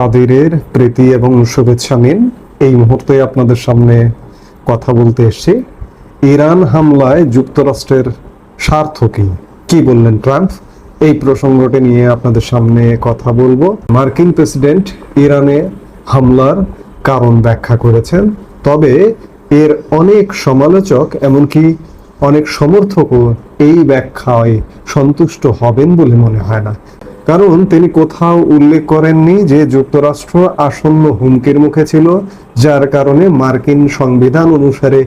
কাদিরের প্রীতি এবং শুভেচ্ছা নিন। এই মুহূর্তে আপনাদের সামনে কথা বলতে এসেছি ইরান হামলায় যুক্তরাষ্ট্রের স্বার্থ কি বললেন ট্রাম্প, এই প্রসঙ্গটি নিয়ে আপনাদের সামনে কথা বলবো। মার্কিন প্রেসিডেন্ট ইরানে হামলার কারণ ব্যাখ্যা করেছেন, তবে এর অনেক সমালোচক এমনকি অনেক সমর্থকও এই ব্যাখ্যায় সন্তুষ্ট হবেন বলে মনে হয় না। কারণ তিনি কোথাও উল্লেখ করেননি যে যুক্তরাষ্ট্র আসন্ন হুমকির মুখে ছিল, যার কারণে মার্কিন সংবিধান অনুসারে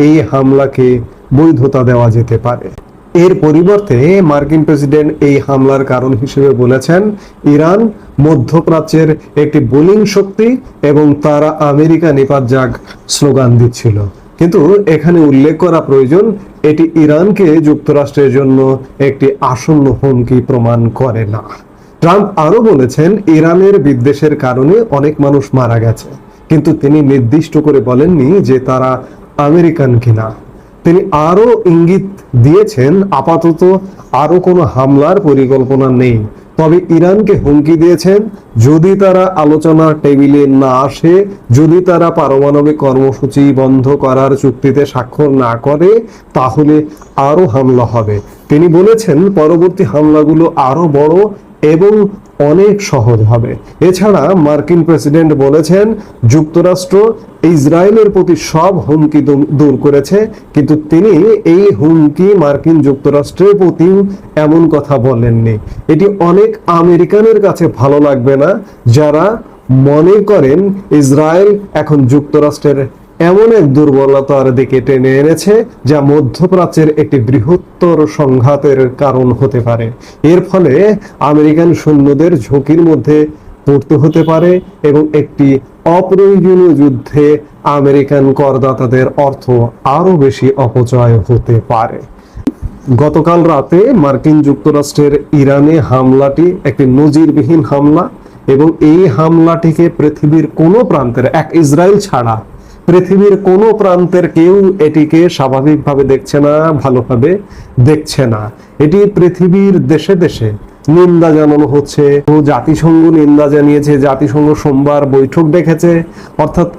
এই হামলাকে বৈধতা দেওয়া যেতে পারে। এর পরিবর্তে মার্কিন প্রেসিডেন্ট এই হামলার কারণ হিসেবে বলেছেন ইরান মধ্যপ্রাচ্যের একটি বোলিং শক্তি এবং তারা আমেরিকা নিপাত যাক স্লোগান দিচ্ছিল। কিন্তু এখানে উল্লেখ করা প্রয়োজন, এটি ইরানকে যুক্তরাষ্ট্রের জন্য একটি আসন্ন হুমকি প্রমাণ করে না। ট্রাম্প আরো বলেছেন ইরানের বিদ্বেষের কারণে অনেক মানুষ মারা গেছে, কিন্তু তিনি নির্দিষ্ট করে বলেননি যে তারা আমেরিকান কিনা। তিনি আরো ইঙ্গিত দিয়েছেন আপাতত আরো কোনো হামলার পরিকল্পনা নেই, তবে ইরানকে হুমকি দিয়েছেন যদি তারা আলোচনার টেবিলে না আসে, যদি তারা পারমাণবিক কর্মসূচি বন্ধ করার চুক্তিতে স্বাক্ষর না করে, তাহলে আরো হামলা হবে। তিনি বলেছেন পরবর্তী হামলাগুলো আরো বড় এবং অনেক সহজ হবে। এছাড়া মার্কিন প্রেসিডেন্ট বলেছেন যুক্তরাষ্ট্র ইসরায়েলের প্রতি সব হুমকি দূর করেছে, কিন্তু তিনি এই হুমকি মার্কিন যুক্তরাষ্ট্রের প্রতি এমন কথা বলেননি। এটি অনেক আমেরিকানের কাছে ভালো লাগবে না, যারা মনে করেন ইসরায়েল এখন যুক্তরাষ্ট্রের এমন এক দুর্বলতার দিকে টেনে এনেছে যা মধ্যপ্রাচ্যের একটি বৃহত্তর সংঘাতের কারণ হতে পারে। এর ফলে আমেরিকান সৈন্যদের ঝুঁকির মধ্যে পড়তে হতে পারে এবং একটি অপ্রয়োজনীয় যুদ্ধে আমেরিকান করদাতাদের অর্থ আরো বেশি অপচয় হতে পারে। গতকাল রাতে মার্কিন যুক্তরাষ্ট্রের ইরানে হামলাটি একটি নজিরবিহীন হামলা এবং এই হামলাটিকে পৃথিবীর কোনো প্রান্তের, এক ইসরায়েল ছাড়া পৃথিবীর কোনো প্রান্তের কেউ এটিকে স্বাভাবিকভাবে দেখছে না, ভালোভাবে দেখছে না। এটি পৃথিবীর দেশে দেশে নিন্দা জানানো হচ্ছে। জাতিসংঘ নিন্দা জানিয়েছে, জাতিসংঘ সোমবার বৈঠক ডেকেছে। অর্থাৎ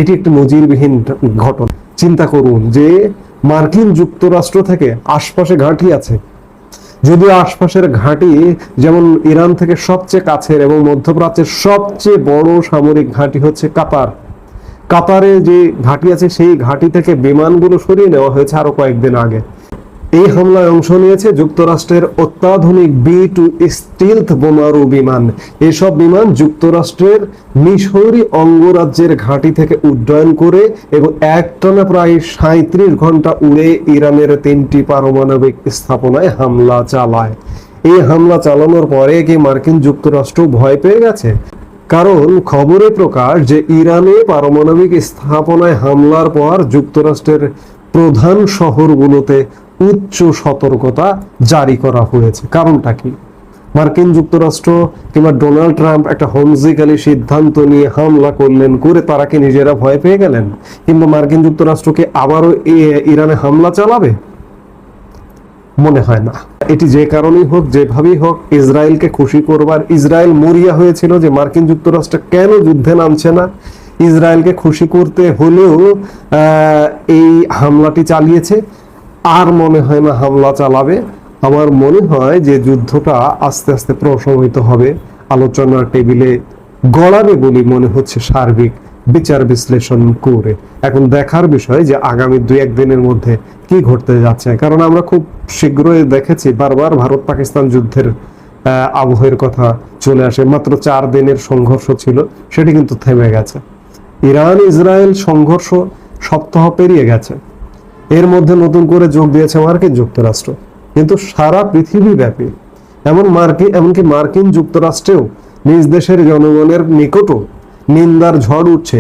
এটি একটি নজিরবিহীন ঘটনা। চিন্তা করুন যে মার্কিন যুক্তরাষ্ট্র থেকে আশপাশে ঘাঁটি আছে, যদিও আশপাশের ঘাঁটি যেমন ইরান থেকে সবচেয়ে কাছের এবং মধ্যপ্রাচ্যের সবচেয়ে বড় সামরিক ঘাঁটি হচ্ছে কাতারে যে ঘাঁটি আছে, সেই ঘাঁটি থেকে বিমানগুলো সরিয়ে নেওয়া হয়েছে আরো কয়েকদিন আগে। এই হামলায় অংশ নিয়েছে যুক্তরাষ্ট্রের অত্যাধুনিক B-2 স্টিলথ বোমারু বিমান। এসব বিমান যুক্তরাষ্ট্রের মিসৌরি অঙ্গরাজ্যের ঘাঁটি থেকে উড্ডয়ন করে এবং একটানা প্রায় 37 ঘন্টা উড়ে ইরানের 3টি পারমাণবিক স্থাপনায় হামলা চালায়। এই হামলা চালানোর পরে কি মার্কিন যুক্তরাষ্ট্র ভয় পেয়ে গেছে? কারণ খবরে প্রকাশ যে ইরানে পারমাণবিক স্থাপনায় হামলার পর যুক্তরাষ্ট্রের প্রধান শহরগুলোতে উচ্চ সতর্কতা জারি করা হয়েছে। কারণটা কি? মার্কিন যুক্তরাষ্ট্র কিংবা ডোনাল্ড ট্রাম্প একটা হোমজিক্যালি সিদ্ধান্ত নিয়ে হামলা করলেন, করে তারা কি নিজেরা ভয় পেয়ে গেলেন? কিংবা মার্কিন যুক্তরাষ্ট্রকে আবারও ইরানে হামলা চালাবে? মনে হয় না। এটি যে কারণেই হোক, যেভাবেই হোক, ইসরায়েলকে খুশি করবার, ইসরায়েল মরিয়া হয়েছিল যে মার্কিন যুক্তরাষ্ট্র কেন যুদ্ধে নামছে না, ইসরায়েলকে খুশি করতে হলেও এই হামলাটি চালিয়েছে। আর মনে হয় না হামলা চালাবে। আমার মনে হয় যে যুদ্ধটা আস্তে আস্তে প্রশমিত হবে, আলোচনার টেবিলে গড়াবে বলে মনে হচ্ছে সার্বিক বিচার বিশ্লেষণ করে। এখন দেখার বিষয় যে আগামী 2-1 দিনের মধ্যে কি ঘটতে যাচ্ছে। কারণ আমরা খুব শীঘ্রই দেখেছি বারবার ভারত পাকিস্তান যুদ্ধের আবহের কথা চলে আসে। মাত্র 4 দিনের সংঘর্ষ ছিল, সেটি কিন্তু থেমে গেছে। ইরান ইসরায়েল সংঘর্ষ সপ্তাহ পেরিয়ে গেছে, এর মধ্যে নতুন করে যোগ দিয়েছে মার্কিন যুক্তরাষ্ট্র। কিন্তু সারা পৃথিবী ব্যাপী এমনকি মার্কিন যুক্তরাষ্ট্রেও নিজ দেশের জনগণের নিকটও নিন্দার ঝড় উঠছে।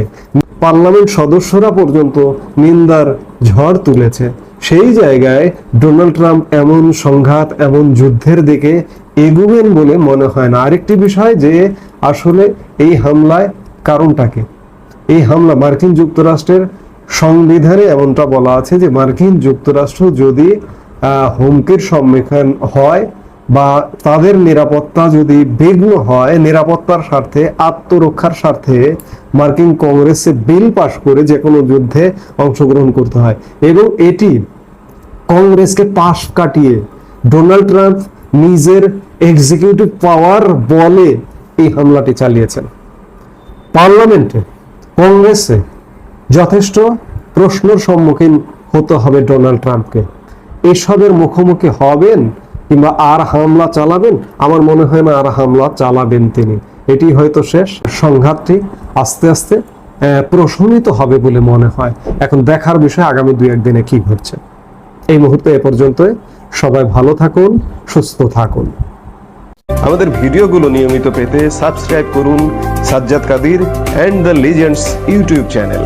পার্লামেন্ট সদস্যরা পর্যন্ত নিন্দার ঝড় তুলেছে। সেই জায়গায় ডোনাল্ড ট্রাম্প এমন সংঘাত, এমন যুদ্ধের দিকে এগুবেন বলে মনে হয় না। আরেকটি বিষয় যে আসলে এই হামলায় কারণটা কি? এই হামলা মার্কিন যুক্তরাষ্ট্রের সংবিধানে এমনটা বলা আছে যে মার্কিন যুক্তরাষ্ট্র যদি হুমকির সম্মুখীন হয় বা তাদের নিরাপত্তা যদি বিঘ্ন হয়, নিরাপত্তার স্বার্থে, আত্মরক্ষার স্বার্থে মার্কিন কংগ্রেসে বিল পাশ করে যে কোনো যুদ্ধে অংশগ্রহণ করতে হয়। এবং এটি কংগ্রেসকে পাশ কাটিয়ে ডোনাল্ড ট্রাম্প নিজের এক্সিকিউটিভ পাওয়ার বলে এই হামলাটি চালিয়েছেন। পার্লামেন্টে, কংগ্রেসে যথেষ্ট প্রশ্নের সম্মুখীন হতে হবে ডোনাল্ড ট্রাম্পকে। এসবের মুখোমুখি হবেন কিংবা আর হামলা চালাবেন? আমার মনে হয় না আর হামলা চালাবেন তিনি। এটি হয়তো শেষ। সংঘাতটি আস্তে আস্তে প্রশমিত হবে বলে মনে হয়। এখন দেখার বিষয় আগামী 2-1 দিনে কি ঘটছে। এই মুহূর্তে এ পর্যন্ত। সবাই ভালো থাকুন, সুস্থ থাকুন। আমাদের ভিডিওগুলো নিয়মিত পেতে সাবস্ক্রাইব করুন Sajjad Kadir and the legends YouTube channel.